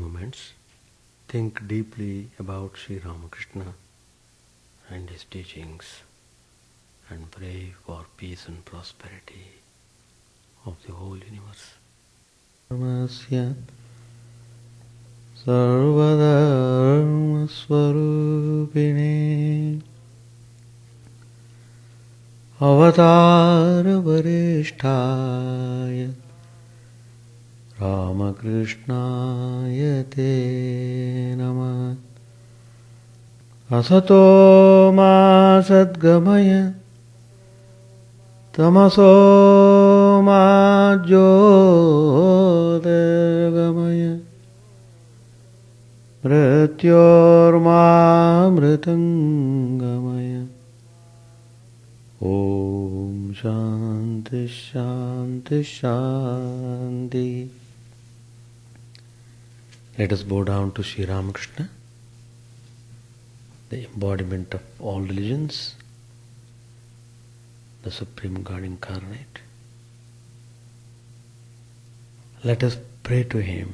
moments, think deeply about Sri Ramakrishna and his teachings and pray for peace and prosperity of the whole universe. Namaskar. Sarvadharma Swarupine Avatara Varishtaya Ramakrishna Te Namah Asato Ma Sadgamaya Tamaso Ma Jyotirgamaya Mrityorma Mritangamaya Om Shanti Shanti Shanti. Let us bow down to Sri Ramakrishna, the embodiment of all religions, the Supreme God incarnate. Let us pray to Him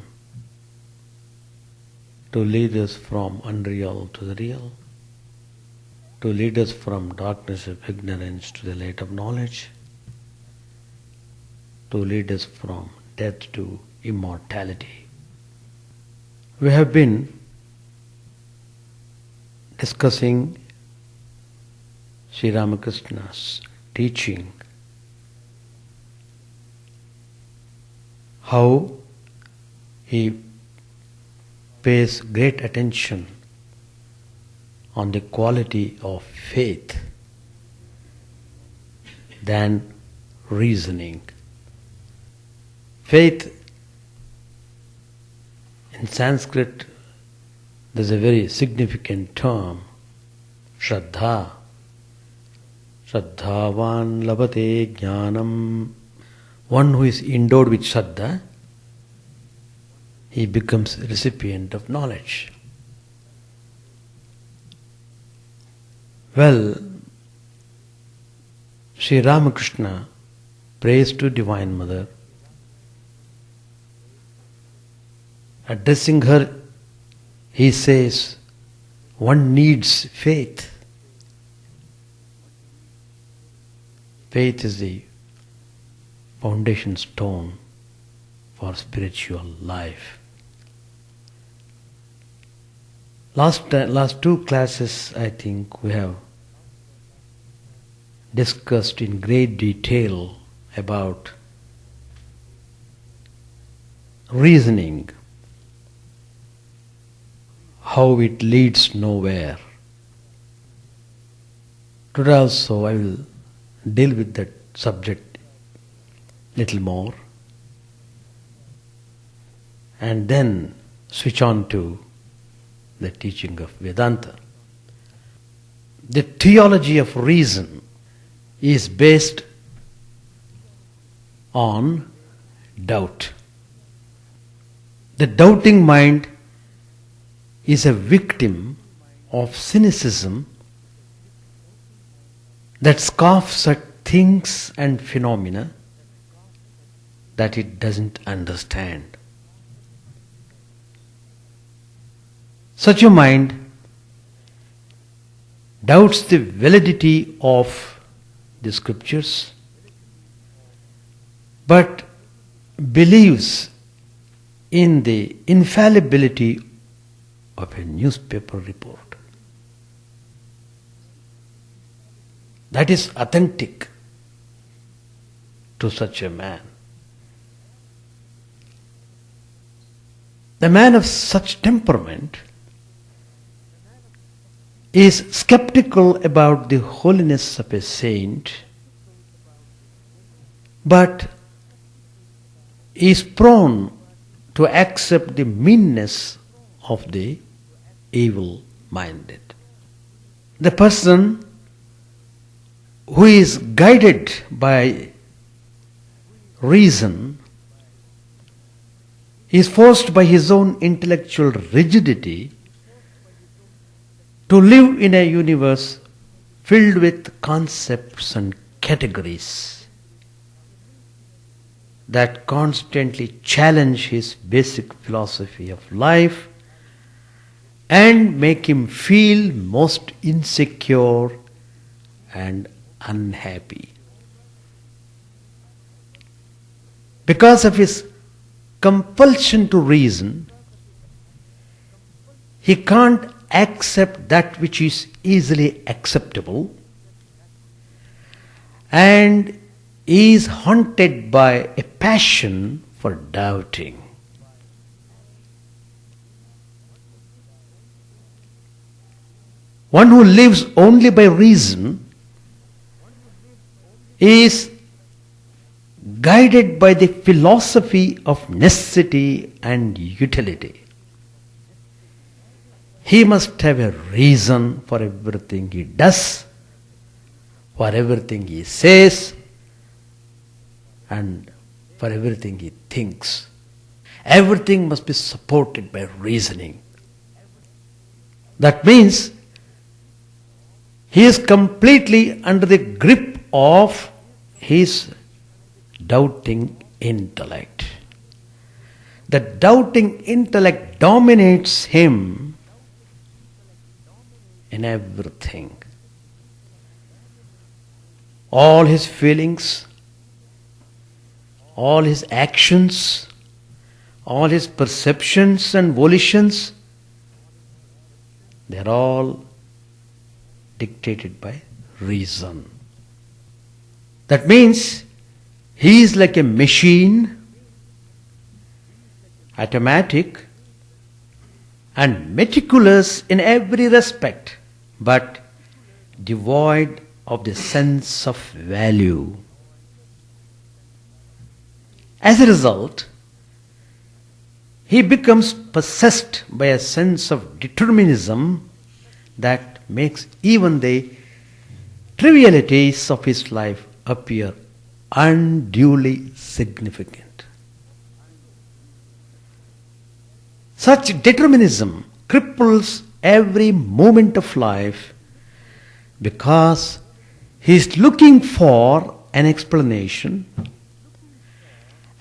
to lead us from unreal to the real, to lead us from darkness of ignorance to the light of knowledge, to lead us from death to immortality. We have been discussing Sri Ramakrishna's teaching, how he pays great attention on the quality of faith than reasoning. Faith, in Sanskrit, there's a very significant term, Shraddha. Shraddhavan labate jnanam. One who is endowed with Shraddha, he becomes a recipient of knowledge. Well, Sri Ramakrishna prays to Divine Mother. Addressing her, he says, one needs faith. Faith is the foundation stone for spiritual life. Last two classes, I think, we have discussed in great detail about reasoning, how it leads nowhere. Today also I will deal with that subject little more and then switch on to the teaching of Vedanta. The theology of reason is based on doubt. The doubting mind is a victim of cynicism that scoffs at things and phenomena that it doesn't understand. Such a mind doubts the validity of the scriptures, but believes in the infallibility of a newspaper report. That is authentic to such a man. The man of such temperament is skeptical about the holiness of a saint, but is prone to accept the meanness of the evil-minded. The person who is guided by reason is forced by his own intellectual rigidity to live in a universe filled with concepts and categories. that constantly challenge his basic philosophy of life and make him feel most insecure and unhappy. Because of his compulsion to reason, he can't accept that which is easily acceptable and is haunted by a passion for doubting. One who lives only by reason is guided by the philosophy of necessity and utility. He must have a reason for everything he does, for everything he says, and for everything he thinks. Everything must be supported by reasoning. That means he is completely under the grip of his doubting intellect. The doubting intellect dominates him in everything. All his feelings, all his actions, all his perceptions and volitions, they are all dictated by reason. That means he is like a machine, automatic and meticulous in every respect, but devoid of the sense of value. As a result, he becomes possessed by a sense of determinism that makes even the trivialities of his life appear unduly significant. Such determinism cripples every moment of life because he is looking for an explanation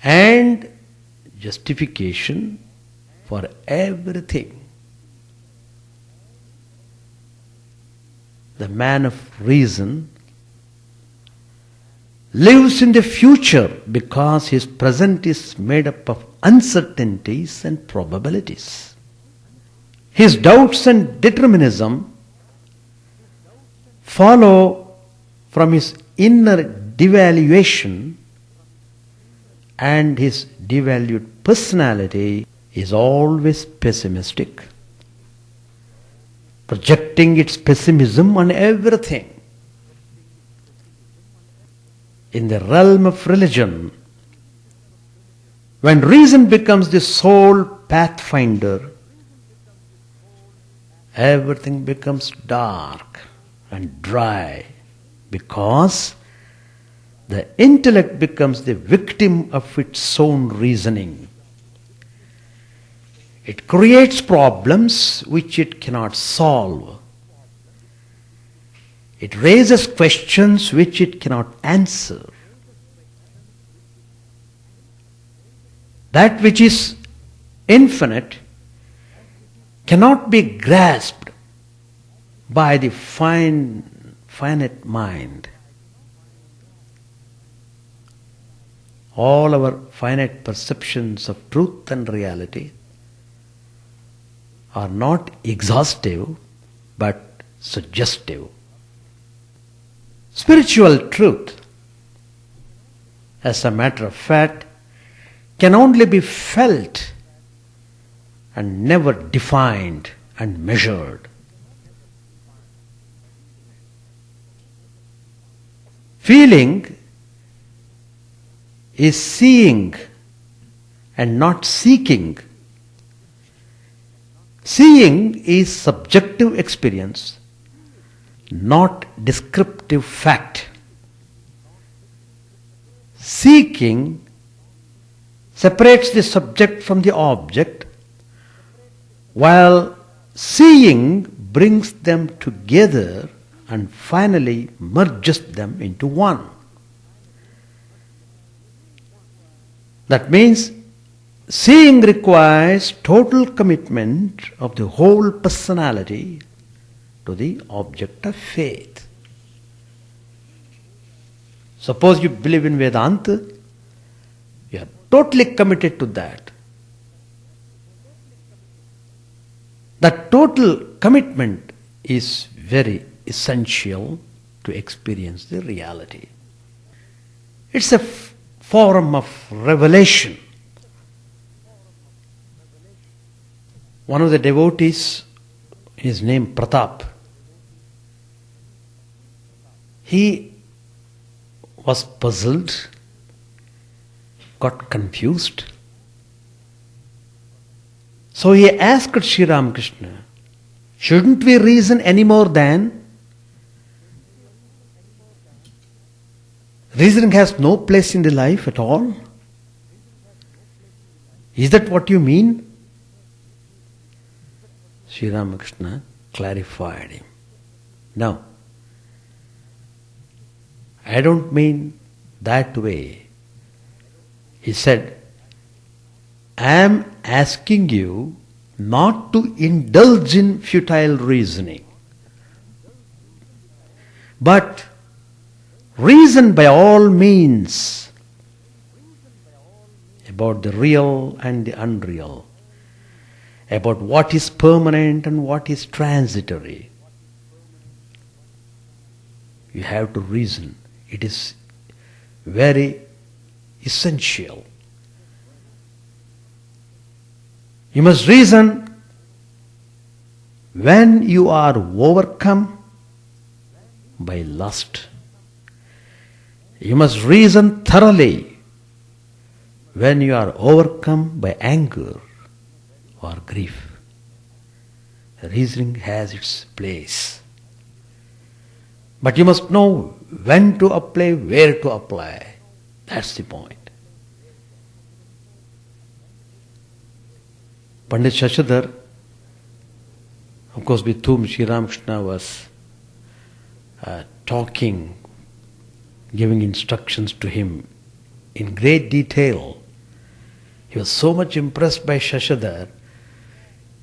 and justification for everything. The man of reason lives in the future because his present is made up of uncertainties and probabilities. His doubts and determinism follow from his inner devaluation, and his devalued personality is always pessimistic, projecting its pessimism on everything. In the realm of religion, when reason becomes the sole pathfinder, everything becomes dark and dry because the intellect becomes the victim of its own reasoning. It creates problems which it cannot solve. It raises questions which it cannot answer. That which is infinite cannot be grasped by the finite mind. All our finite perceptions of truth and reality are not exhaustive but suggestive. Spiritual truth, as a matter of fact, can only be felt and never defined and measured. Feeling is seeing and not seeking. Seeing is subjective experience, not descriptive fact. Seeking separates the subject from the object, while seeing brings them together and finally merges them into one. That means seeing requires total commitment of the whole personality to the object of faith. Suppose you believe in Vedanta, you are totally committed to that. That total commitment is very essential to experience the reality. It's a form of revelation. One of the devotees, his name Pratap, he was puzzled, got confused. So he asked Sri Ramakrishna, shouldn't we reason any more than? Reasoning has no place in the life at all? Is that what you mean? Sri Ramakrishna clarified him. No, I don't mean that way. He said, I am asking you not to indulge in futile reasoning, but reason by all means about the real and the unreal, about what is permanent and what is transitory. You have to reason. It is very essential. You must reason when you are overcome by lust. You must reason thoroughly when you are overcome by anger or grief. Reasoning has its place. But you must know when to apply, where to apply. That's the point. Pandit Shashidhar, of course, with whom Sri Ramakrishna was talking, giving instructions to him in great detail. He was so much impressed by Shashidhar,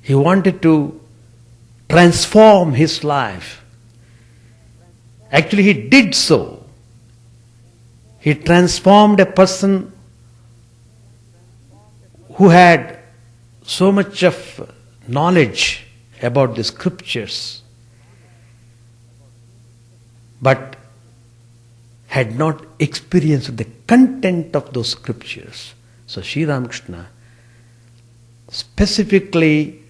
he wanted to transform his life. Actually, he did so. He transformed a person who had so much of knowledge about the scriptures, but had not experienced the content of those scriptures. So Sri Ramakrishna specifically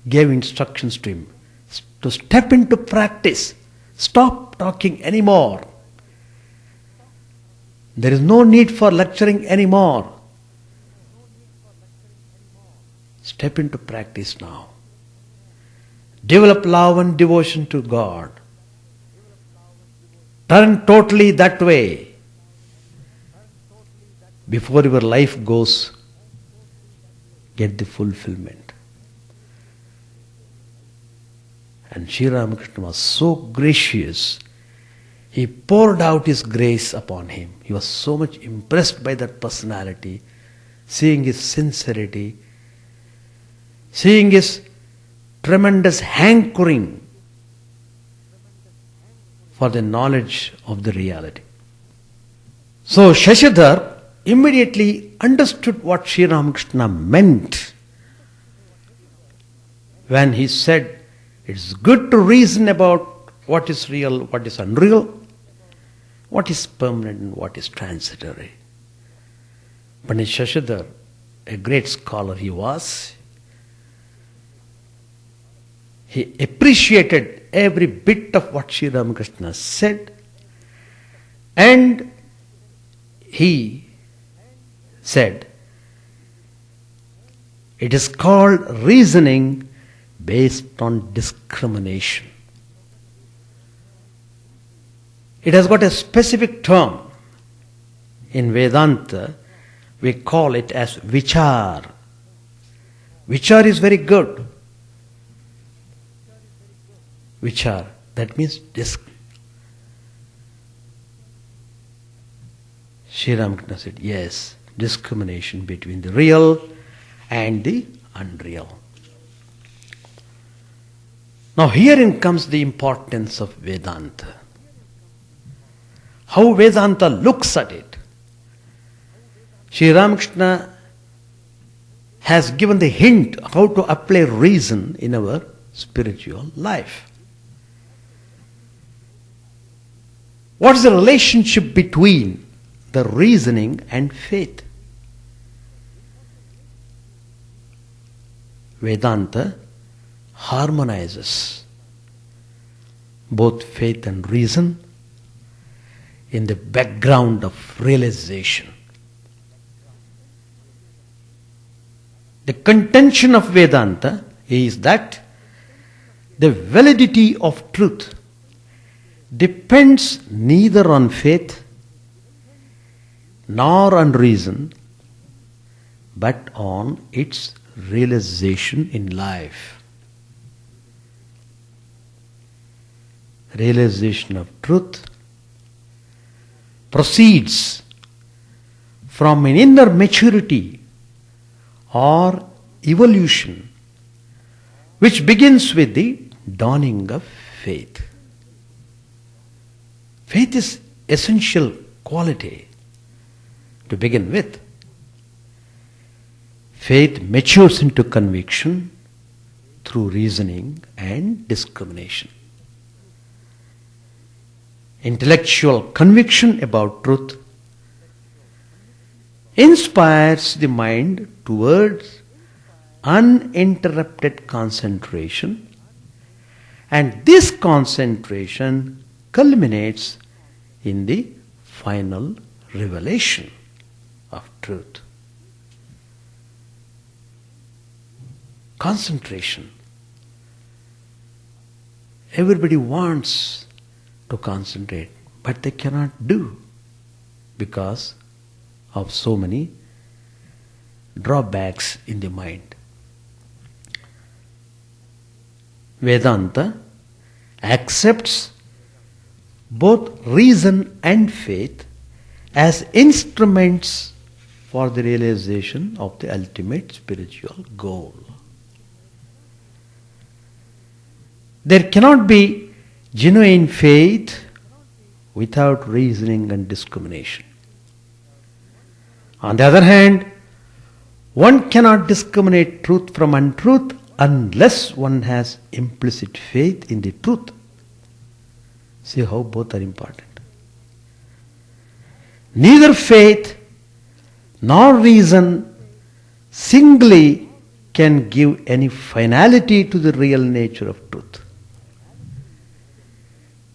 gave instructions to him to step into practice. Stop talking anymore. There is no need for lecturing anymore. Step into practice now. Develop love and devotion to God. Turn totally that way before your life goes, get the fulfillment. And Sri Ramakrishna was so gracious, he poured out his grace upon him. He was so much impressed by that personality, seeing his sincerity, seeing his tremendous hankering for the knowledge of the reality. So Shashidhar immediately understood what Sri Ramakrishna meant when he said, it's good to reason about what is real, what is unreal, what is permanent and what is transitory. Pandit Shashidhar, a great scholar he was, he appreciated every bit of what Sri Ramakrishna said, and he said, it is called reasoning based on discrimination. It has got a specific term. In Vedanta, we call it as vichar. Vichar is very good. Vichar, that means Sri Ramakrishna said, yes, discrimination between the real and the unreal. Now herein comes the importance of Vedanta. How Vedanta looks at it. Sri Ramakrishna has given the hint how to apply reason in our spiritual life. What is the relationship between the reasoning and faith? Vedanta harmonizes both faith and reason in the background of realization. The contention of Vedanta is that the validity of truth depends neither on faith nor on reason, but on its realization in life. Realization of truth proceeds from an inner maturity or evolution which begins with the dawning of faith. Faith is essential quality to begin with. Faith matures into conviction through reasoning and discrimination. Intellectual conviction about truth inspires the mind towards uninterrupted concentration, and this concentration culminates in the final revelation of truth. Concentration. Everybody wants to concentrate, but they cannot do because of so many drawbacks in the mind. Vedanta accepts both reason and faith as instruments for the realization of the ultimate spiritual goal. There cannot be genuine faith without reasoning and discrimination. On the other hand, one cannot discriminate truth from untruth unless one has implicit faith in the truth. See how both are important. Neither faith nor reason singly can give any finality to the real nature of truth.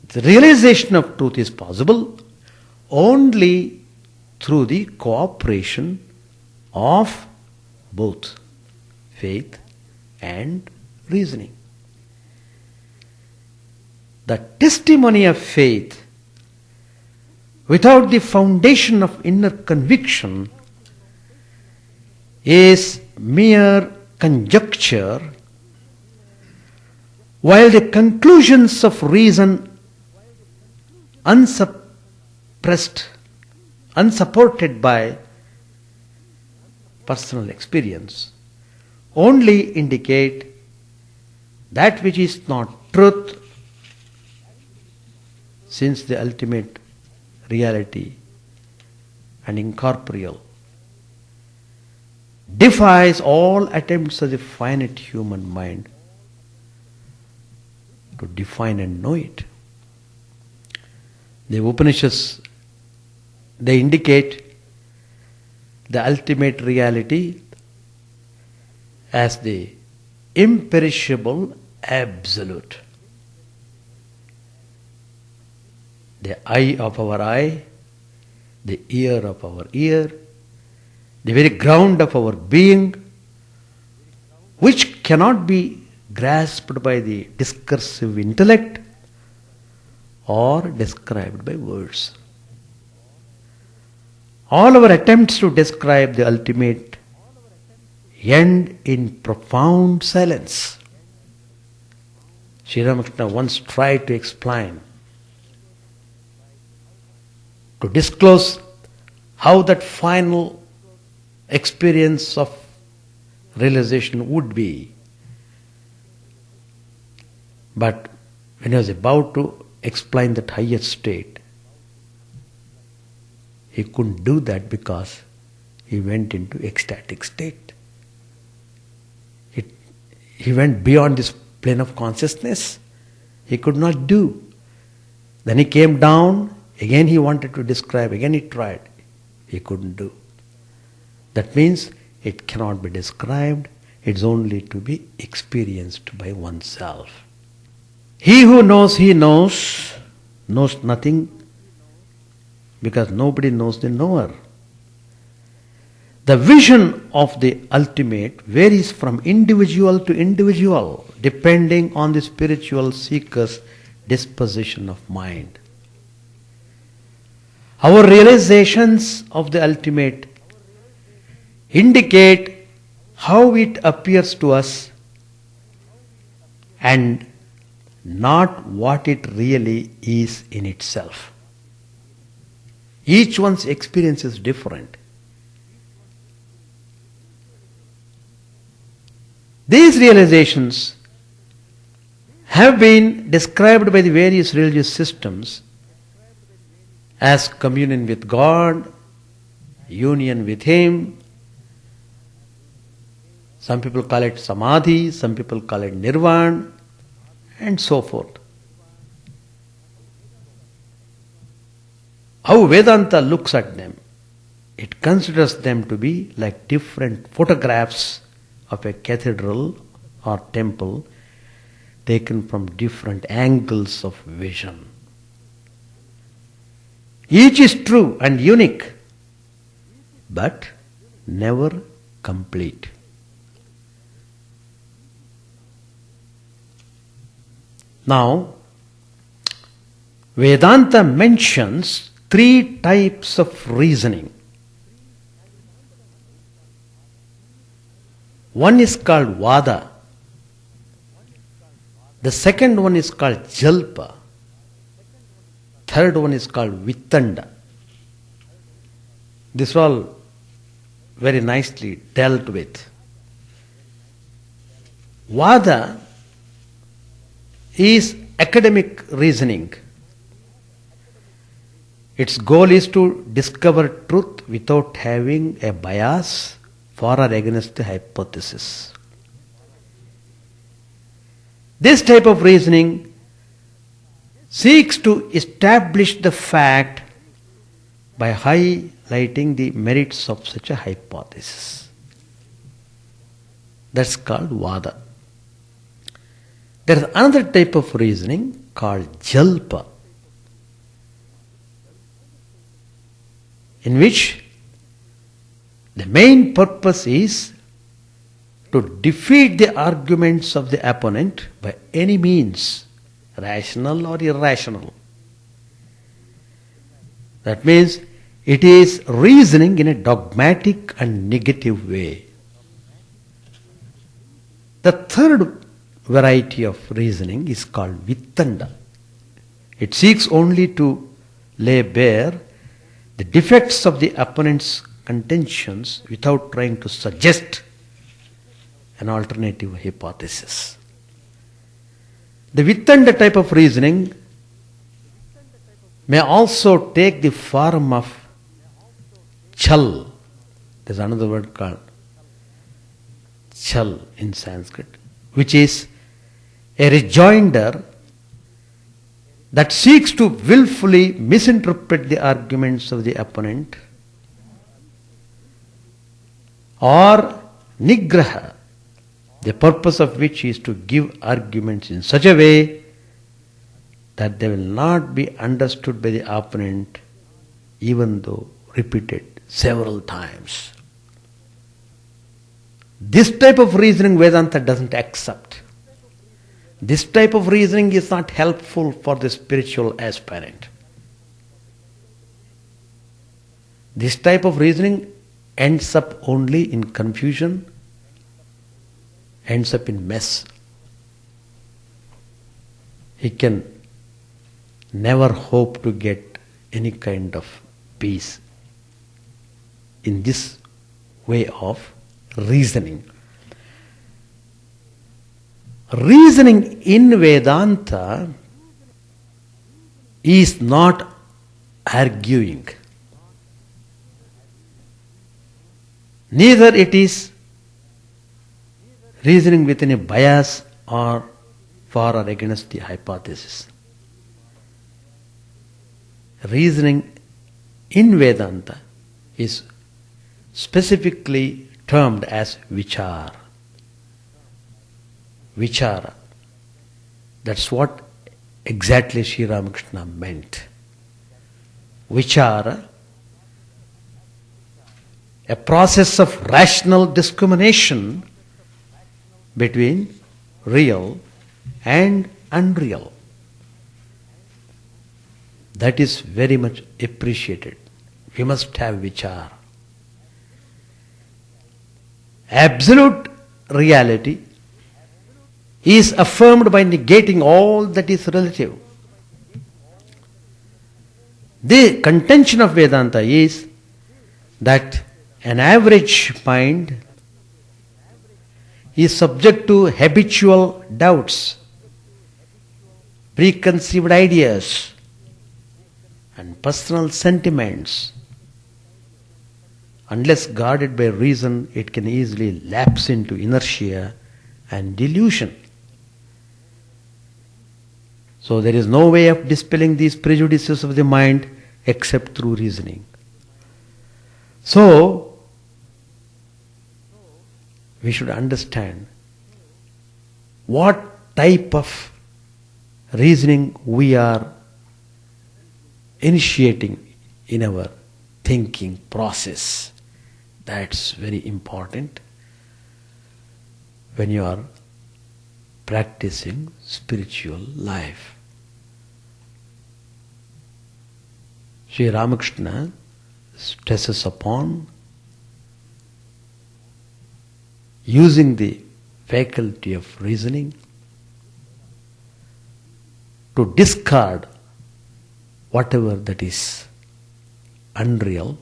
The realization of truth is possible only through the cooperation of both faith and reasoning. The testimony of faith without the foundation of inner conviction is mere conjecture, while the conclusions of reason unsupported by personal experience only indicate that which is not truth, since the ultimate reality and incorporeal defies all attempts of the finite human mind to define and know it. The Upanishads, they indicate the ultimate reality as the imperishable absolute. The eye of our eye, the ear of our ear, the very ground of our being, which cannot be grasped by the discursive intellect or described by words. All our attempts to describe the ultimate end in profound silence. Sri Ramakrishna once tried to explain, to disclose how that final experience of realization would be. But when he was about to explain that higher state, he couldn't do that because he went into ecstatic state. He went beyond this plane of consciousness. He could not do. Then he came down, again he wanted to describe, again he tried. He couldn't do. That means it cannot be described, it's only to be experienced by oneself. He who knows he knows nothing, because nobody knows the knower. The vision of the ultimate varies from individual to individual, depending on the spiritual seeker's disposition of mind. Our realizations of the ultimate indicate how it appears to us and not what it really is in itself. Each one's experience is different. These realizations have been described by the various religious systems as communion with God, union with Him. Some people call it samadhi, some people call it nirvana, and so forth. How Vedanta looks at them, it considers them to be like different photographs of a cathedral or temple taken from different angles of vision. Each is true and unique, but never complete. Now, Vedanta mentions 3 types of reasoning. One is called Vada. The second one is called Jalpa. Third one is called Vitanda. This is all very nicely dealt with. Vada is academic reasoning. Its goal is to discover truth without having a bias for or against the hypothesis. This type of reasoning seeks to establish the fact by highlighting the merits of such a hypothesis. That's called Vada. There is another type of reasoning called Jalpa, in which the main purpose is to defeat the arguments of the opponent by any means, rational or irrational. That means it is reasoning in a dogmatic and negative way. The third variety of reasoning is called Vitanda. It seeks only to lay bare the defects of the opponent's contentions without trying to suggest an alternative hypothesis. The Vitanda type of reasoning may also take the form of chal. There's another word called chal in Sanskrit, which is a rejoinder that seeks to willfully misinterpret the arguments of the opponent, or nigraha, the purpose of which is to give arguments in such a way that they will not be understood by the opponent even though repeated several times. This type of reasoning Vedanta doesn't accept. This type of reasoning is not helpful for the spiritual aspirant. This type of reasoning ends up only in confusion, ends up in mess. He can never hope to get any kind of peace in this way of reasoning. Reasoning in Vedanta is not arguing. Neither it is reasoning with any bias or for or against the hypothesis. Reasoning in Vedanta is specifically termed as vichara. Vichara. That's what exactly Sri Ramakrishna meant. Vichara, a process of rational discrimination between real and unreal. That is very much appreciated. We must have vichara. Absolute reality is affirmed by negating all that is relative. The contention of Vedanta is that an average mind is subject to habitual doubts, preconceived ideas, and personal sentiments. Unless guarded by reason, it can easily lapse into inertia and delusion. So there is no way of dispelling these prejudices of the mind except through reasoning. So, we should understand what type of reasoning we are initiating in our thinking process. That's very important when you are practicing spiritual life. Sri Ramakrishna stresses upon using the faculty of reasoning to discard whatever that is unreal,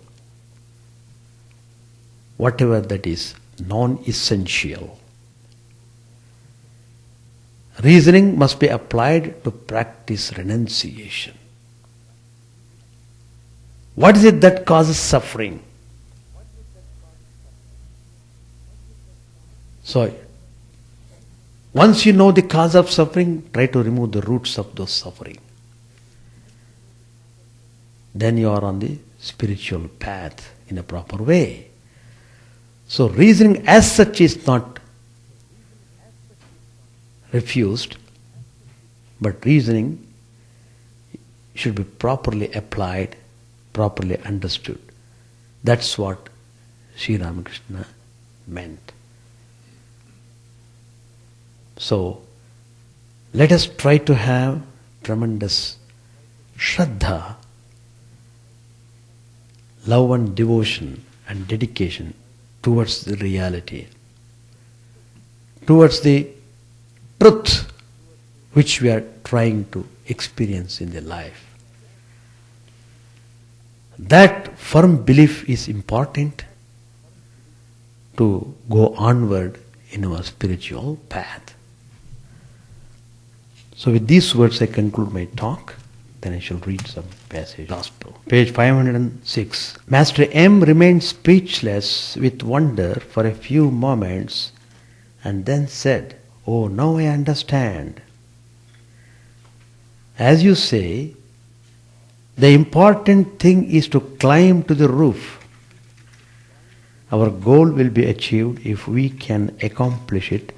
whatever that is non-essential. Reasoning must be applied to practice renunciation. What is it that causes suffering? So, once you know the cause of suffering, try to remove the roots of those suffering. Then you are on the spiritual path in a proper way. So, reasoning as such is not refused, but reasoning should be properly applied, properly understood. That's what Sri Ramakrishna meant. So, let us try to have tremendous Shraddha, love and devotion and dedication towards the reality, towards the truth which we are trying to experience in the life. That firm belief is important to go onward in our spiritual path. So with these words I conclude my talk. Then I shall read some passage. Gospel. Page 506. Master M remained speechless with wonder for a few moments and then said, "Oh, now I understand. As you say, the important thing is to climb to the roof. Our goal will be achieved if we can accomplish it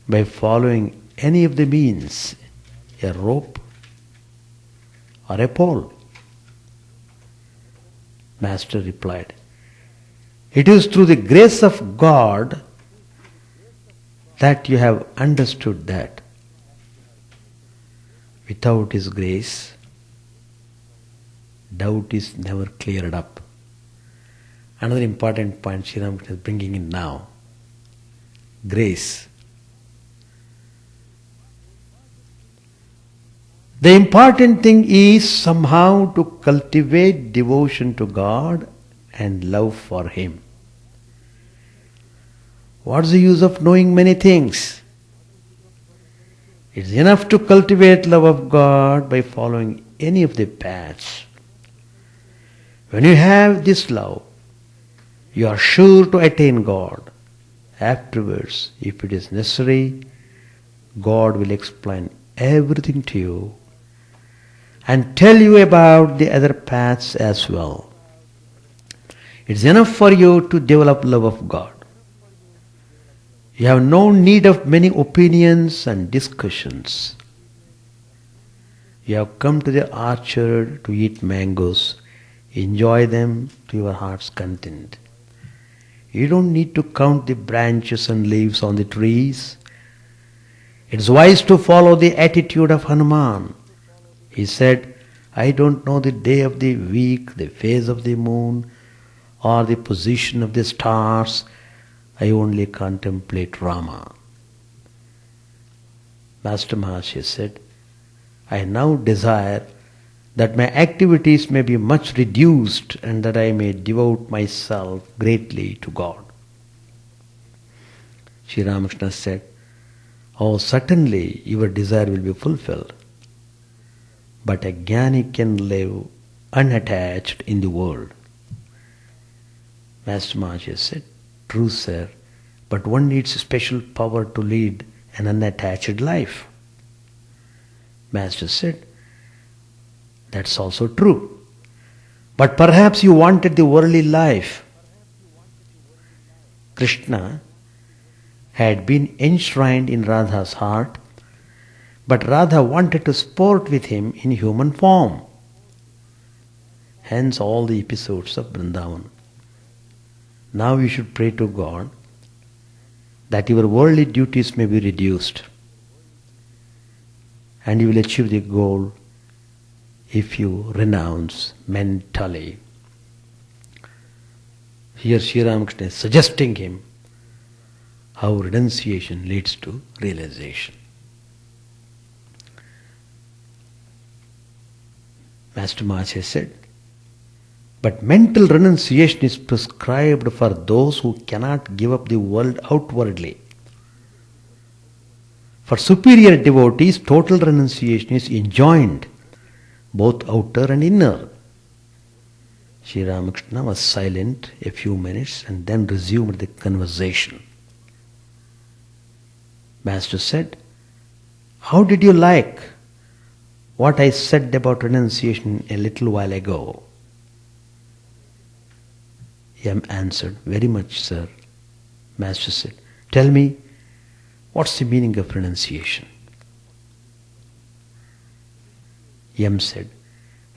by following any of the means, a rope or a pole." Master replied, "It is through the grace of God that you have understood that. Without His grace, doubt is never cleared up." Another important point Sri Ramakrishna is bringing in now. Grace. The important thing is somehow to cultivate devotion to God and love for Him. What's the use of knowing many things? It's enough to cultivate love of God by following any of the paths. When you have this love, you are sure to attain God. Afterwards, if it is necessary, God will explain everything to you and tell you about the other paths as well. It's enough for you to develop love of God. You have no need of many opinions and discussions. You have come to the orchard to eat mangoes. Enjoy them to your heart's content. You don't need to count the branches and leaves on the trees. It's wise to follow the attitude of Hanuman. He said, I don't know the day of the week, the phase of the moon, or the position of the stars. I only contemplate Rama. Master Maharshi said, I now desire that my activities may be much reduced and that I may devote myself greatly to God. Sri Ramakrishna said, oh, certainly your desire will be fulfilled. But a jnani can live unattached in the world. Master Maharshi said, true, sir, but one needs special power to lead an unattached life. Master said, that's also true. But perhaps you wanted the worldly life. Krishna had been enshrined in Radha's heart, but Radha wanted to sport with him in human form. Hence all the episodes of Vrindavan. Now you should pray to God that your worldly duties may be reduced and you will achieve the goal if you renounce mentally. Here Sri Ramakrishna is suggesting him how renunciation leads to realization. Master Maharshi said, but mental renunciation is prescribed for those who cannot give up the world outwardly. For superior devotees, total renunciation is enjoined, both outer and inner. Sri Ramakrishna was silent a few minutes and then resumed the conversation. Master said, how did you like what I said about renunciation a little while ago? Yam answered, very much, sir. Master said, tell me, what's the meaning of renunciation? Yam said,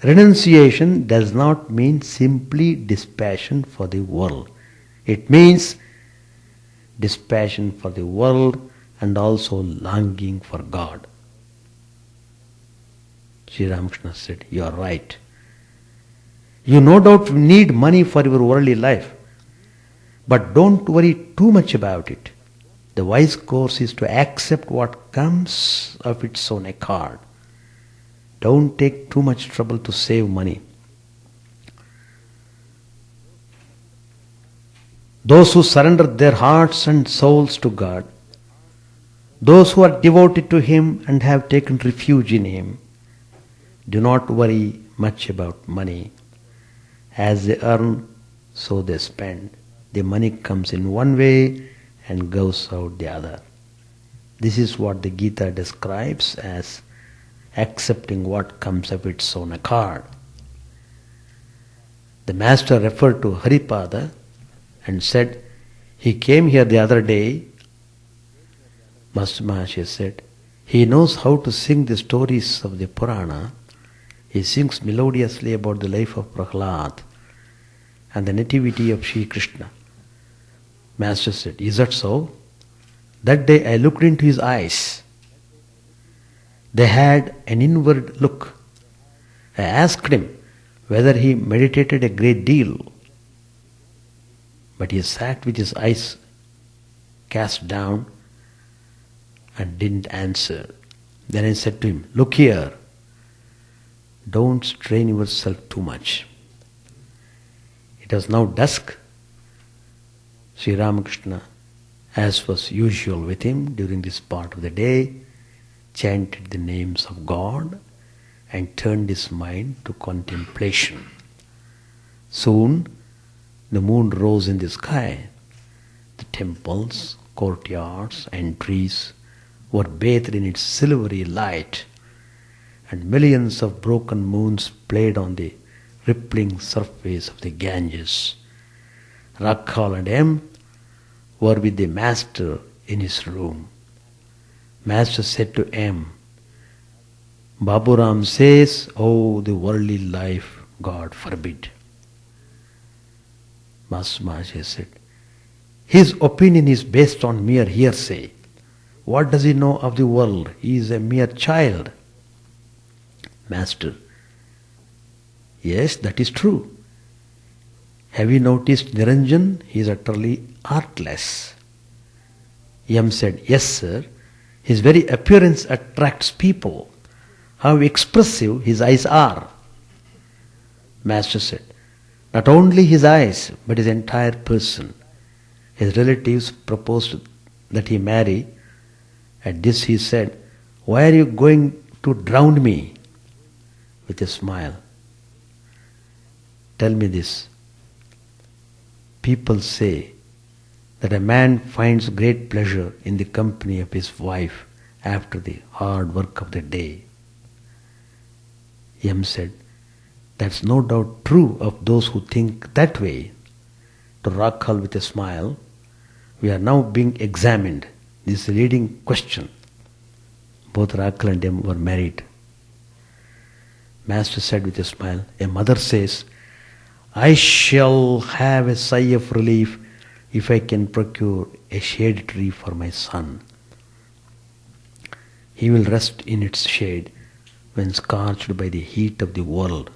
renunciation does not mean simply dispassion for the world. It means dispassion for the world and also longing for God. Sri Ramakrishna said, you are right. You no doubt need money for your worldly life, but don't worry too much about it. The wise course is to accept what comes of its own accord. Don't take too much trouble to save money. Those who surrender their hearts and souls to God, those who are devoted to Him and have taken refuge in Him, do not worry much about money. As they earn, so they spend. The money comes in one way and goes out the other. This is what the Gita describes as accepting what comes of its own accord. The master referred to Haripada and said, he came here the other day. Master Maharshi said, he knows how to sing the stories of the Purana. He sings melodiously about the life of Prahlad and the nativity of Sri Krishna. Master said, is that so? That day I looked into his eyes. They had an inward look. I asked him whether he meditated a great deal, but he sat with his eyes cast down and didn't answer. Then I said to him, look here, don't strain yourself too much. It was now dusk. Sri Ramakrishna as was usual with him during this part of the day, chanted the names of God and turned his mind to contemplation. Soon the moon rose in the sky. The temples, courtyards and trees were bathed in its silvery light, and millions of broken moons played on the rippling surface of the Ganges. Rakhal and M were with the master in his room. Master said to M, Baburam says, oh, the worldly life, God forbid. Master Maharaj said, his opinion is based on mere hearsay. What does he know of the world? He is a mere child. Master, yes, that is true. Have you noticed Niranjan? He is utterly artless. Yam said, yes, sir. His very appearance attracts people. How expressive his eyes are. Master said, not only his eyes, but his entire person. His relatives proposed that he marry. At this he said, why are you going to drown me? With a smile. Tell me this. People say that a man finds great pleasure in the company of his wife after the hard work of the day. Yam said, that's no doubt true of those who think that way. To Rakhal with a smile, we are now being examined. This is a leading question. Both Rakhal and Yam were married. Master said with a smile, a mother says, I shall have a sigh of relief if I can procure a shade tree for my son. He will rest in its shade when scorched by the heat of the world.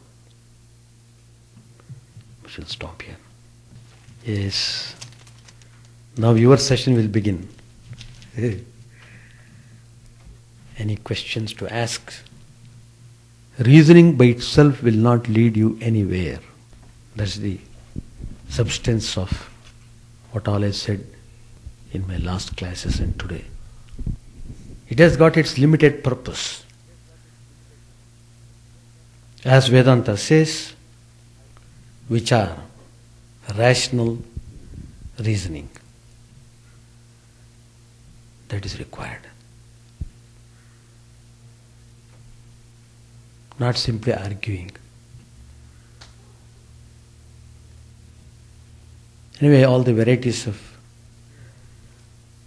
We shall stop here. Yes. Now your session will begin. Any questions to ask? Reasoning by itself will not lead you anywhere. That's the substance of what all I said in my last classes and today. It has got its limited purpose. As Vedanta says, which are rational reasoning. That is required. Not simply arguing. Anyway, all the varieties of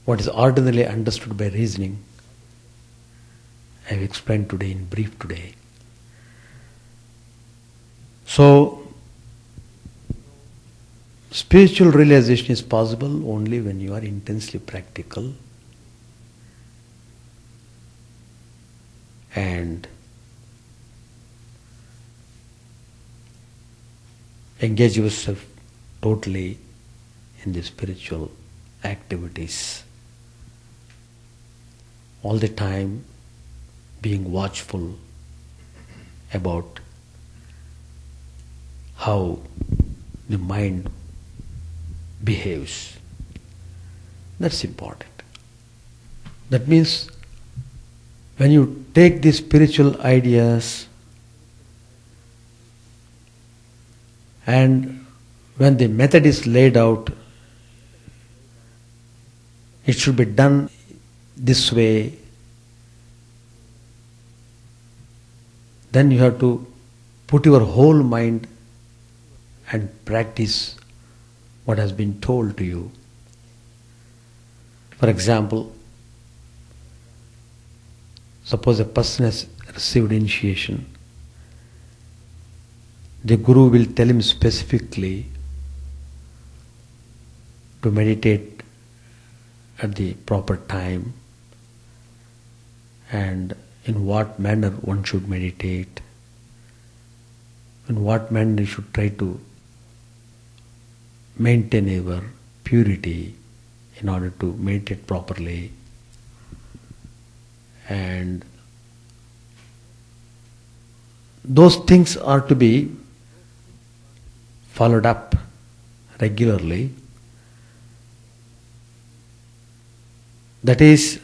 what is ordinarily understood by reasoning, I have explained today in brief today. So, spiritual realization is possible only when you are intensely practical and engage yourself totally in the spiritual activities. All the time being watchful about how the mind behaves. That's important. That means when you take these spiritual ideas and when the method is laid out, it should be done this way, then you have to put your whole mind and practice what has been told to you. For example, suppose a person has received initiation, the Guru will tell him specifically to meditate at the proper time and in what manner one should meditate, in what manner you should try to maintain your purity in order to meditate properly, and those things are to be followed up regularly That is,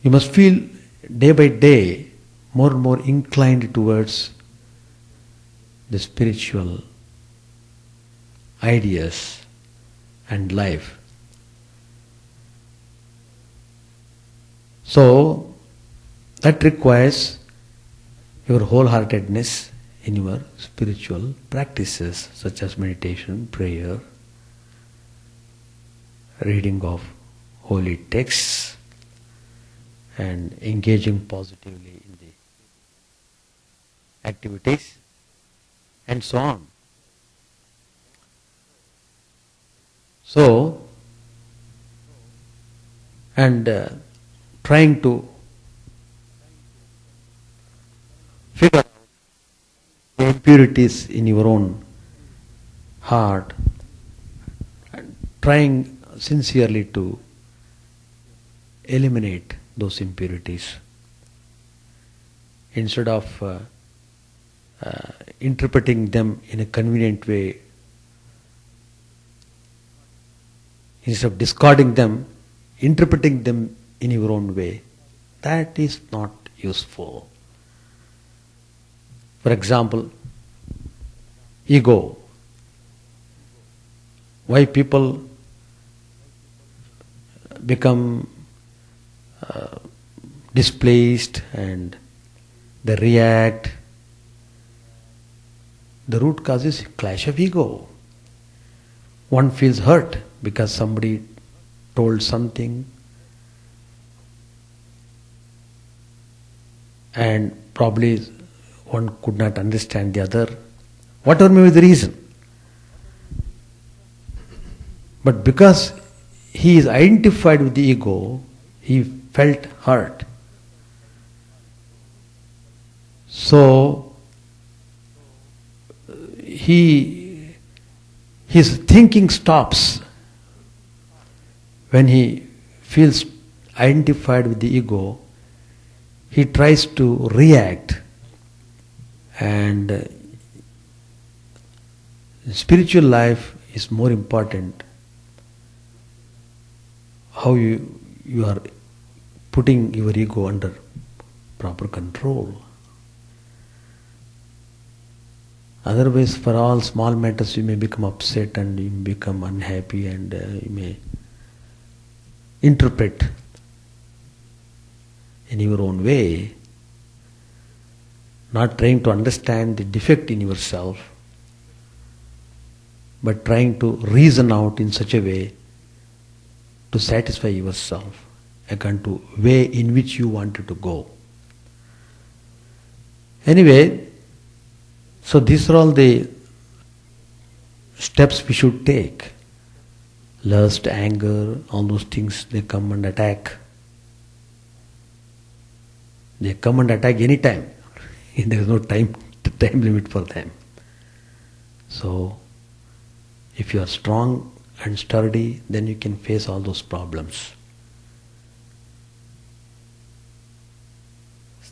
you must feel day by day more and more inclined towards the spiritual ideas and life. So, that requires your wholeheartedness in your spiritual practices such as meditation, prayer, reading of holy texts, and engaging positively in the activities, and so on. So, and trying to figure out the impurities in your own heart, and trying sincerely to eliminate those impurities instead of interpreting them in a convenient way, instead of discarding them, interpreting them in your own way. That is not useful. For example, ego. Why people become displaced and they react? The root cause is clash of ego. One feels hurt because somebody told something, and probably one could not understand the other, whatever may be the reason. But because he is identified with the ego, he felt hurt. So his thinking stops when he feels identified with the ego. He tries to react, and spiritual life is more important. How you are putting your ego under proper control. Otherwise, for all small matters, you may become upset and you may become unhappy, and you may interpret in your own way, not trying to understand the defect in yourself, but trying to reason out in such a way to satisfy yourself according to way in which you wanted to go. Anyway, so these are all the steps we should take. Lust, anger, all those things, they come and attack. They come and attack any time. There is no time limit for them. So, if you are strong and sturdy, then you can face all those problems.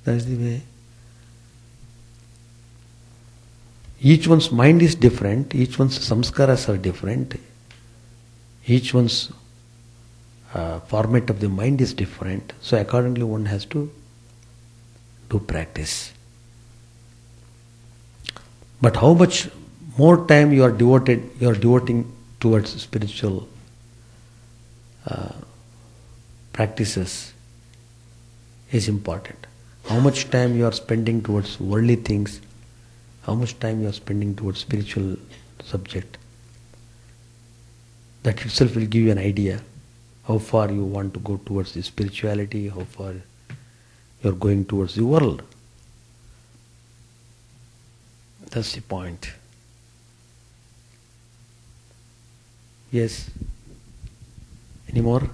That is the way. Each one's mind is different, each one's samskaras are different, each one's format of the mind is different, so accordingly one has to do practice. But how much more time you are devoting towards spiritual practices is important. How much time you are spending towards worldly things, how much time you are spending towards spiritual subject, that itself will give you an idea how far you want to go towards the spirituality, how far you are going towards the world. That's the point. Yes? Any more?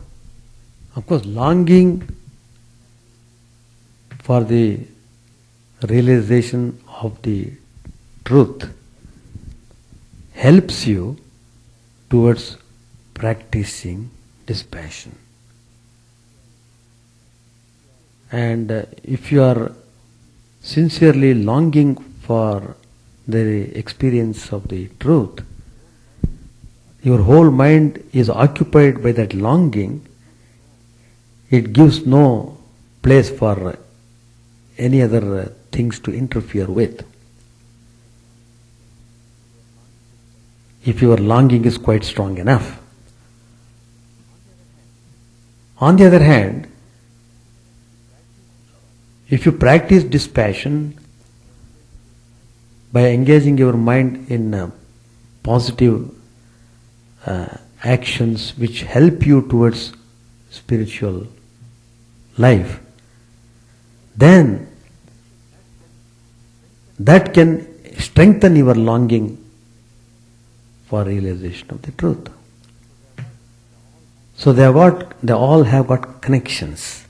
Of course, longing for the realization of the truth helps you towards practicing dispassion. And if you are sincerely longing for the experience of the truth, your whole mind is occupied by that longing, it gives no place for any other things to interfere with. If your longing is quite strong enough. On the other hand, if you practice dispassion by engaging your mind in positive actions which help you towards spiritual life, then that can strengthen your longing for realization of the truth. So they all have got connections.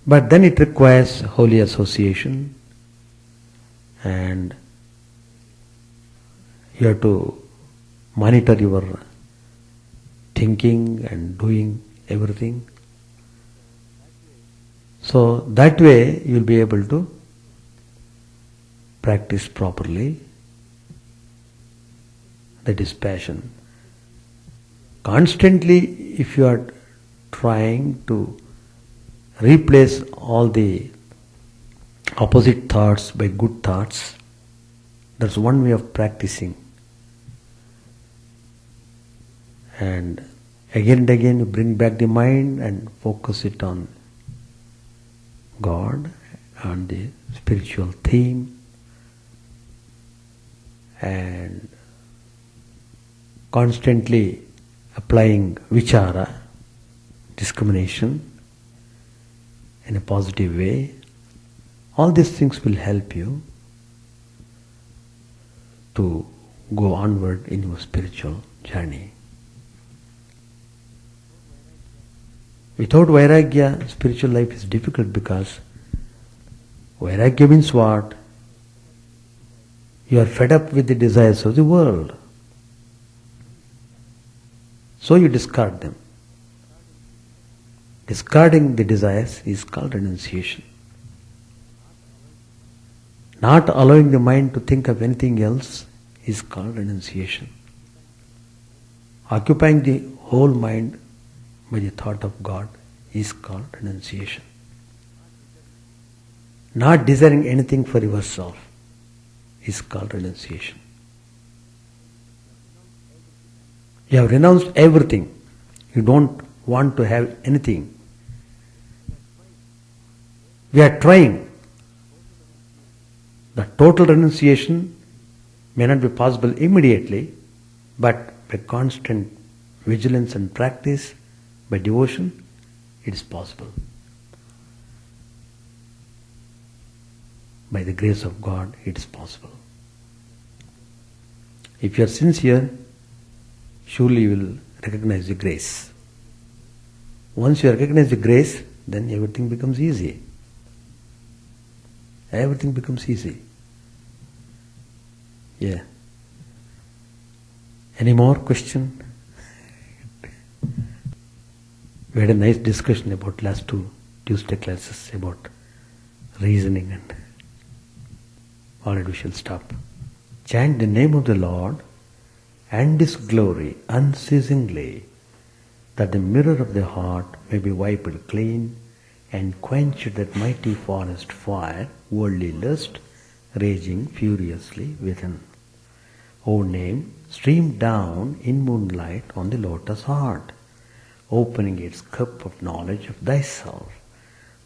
But then it requires holy association, and you have to monitor your thinking and doing everything. So that way you will be able to practice properly the dispassion. Constantly, if you are trying to replace all the opposite thoughts by good thoughts, that's one way of practicing. And again you bring back the mind and focus it on God, on the spiritual theme, and constantly applying vichara, discrimination, in a positive way. All these things will help you to go onward in your spiritual journey. Without vairagya, spiritual life is difficult, because vairagya means what? You are fed up with the desires of the world. So you discard them. Discarding the desires is called renunciation. Not allowing the mind to think of anything else is called renunciation. Occupying the whole mind by the thought of God is called renunciation. Not desiring anything for yourself is called renunciation. You have renounced everything. You don't want to have anything. We are trying. The total renunciation may not be possible immediately, but by constant vigilance and practice, by devotion, it is possible. By the grace of God, it is possible. If you are sincere, surely you will recognize the grace. Once you recognize the grace, then everything becomes easy. Everything becomes easy. Yeah. Any more question? We had a nice discussion about last 2 Tuesday classes about reasoning, and already we shall stop. Chant the name of the Lord and His glory unceasingly, that the mirror of the heart may be wiped clean and quenched that mighty forest fire, worldly lust, raging furiously within. O name, stream down in moonlight on the lotus heart, opening its cup of knowledge of thyself.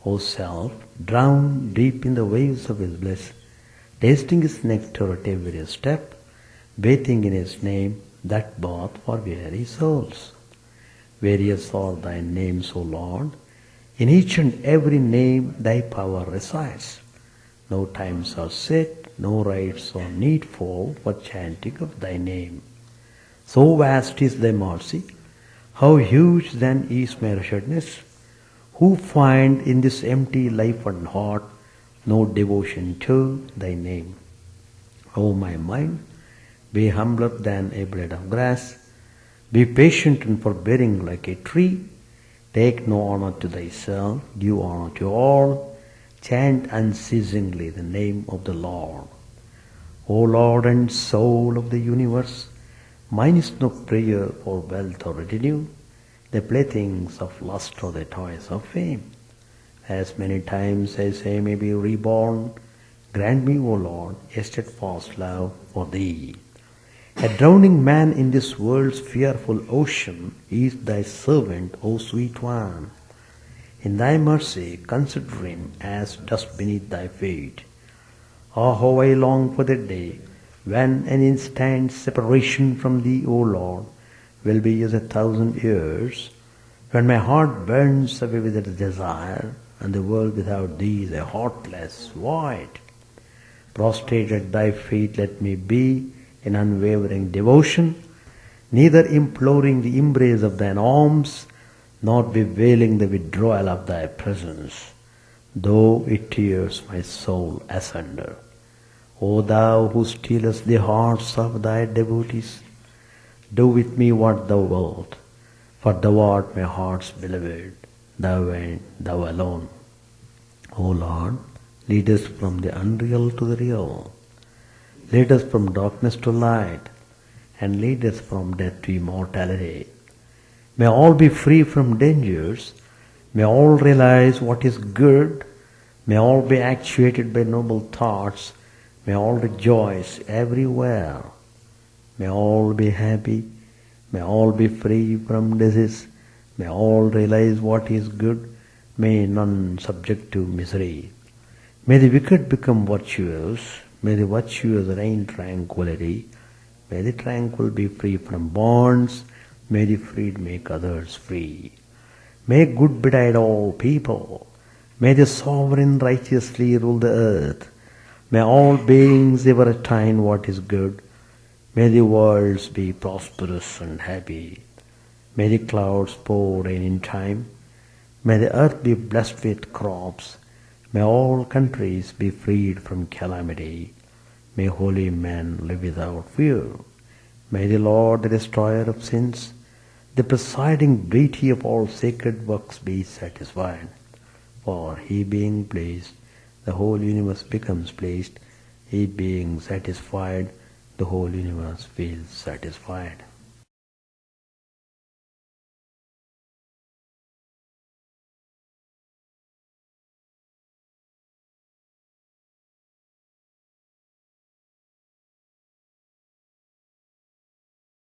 O self, drown deep in the waves of His bliss, tasting His nectar at every step, bathing in His name, that bath for weary souls. Various are thy names, O Lord. In each and every name thy power resides. No times are set, no rites are needful for chanting of thy name. So vast is thy mercy, how huge then is my wretchedness, who find in this empty life and heart no devotion to thy name. O my mind, be humbler than a blade of grass, be patient and forbearing like a tree, take no honor to thyself, give honor to all, chant unceasingly the name of the Lord. O Lord and Soul of the universe, mine is no prayer for wealth or retinue, the playthings of lust or the toys of fame. As many times as I may be reborn, grant me, O Lord, a steadfast love for Thee. A drowning man in this world's fearful ocean is Thy servant, O sweet One. In Thy mercy consider him as dust beneath Thy feet. Ah, how I long for the day when an instant's separation from Thee, O Lord, will be as 1,000 years, when my heart burns away with its desire, and the world without Thee is a heartless void. Prostrate at Thy feet let me be in unwavering devotion, neither imploring the embrace of Thine arms, nor bewailing the withdrawal of Thy presence, though it tears my soul asunder. O Thou who stealest the hearts of Thy devotees, do with me what Thou wilt, for Thou art my heart's beloved, Thou and Thou alone. O Lord, lead us from the unreal to the real. Lead us from darkness to light, and lead us from death to immortality. May all be free from dangers. May all realize what is good. May all be actuated by noble thoughts. May all rejoice everywhere. May all be happy. May all be free from disease. May all realize what is good. May none subject to misery. May the wicked become virtuous. May the virtuous reign tranquility. May the tranquil be free from bonds. May the freed make others free. May good betide all people. May the sovereign righteously rule the earth. May all beings ever attain what is good. May the worlds be prosperous and happy. May the clouds pour rain in time. May the earth be blessed with crops. May all countries be freed from calamity. May holy men live without fear. May the Lord, the destroyer of sins, the presiding deity of all sacred works, be satisfied. For He being pleased, the whole universe becomes pleased. He being satisfied, the whole universe feels satisfied.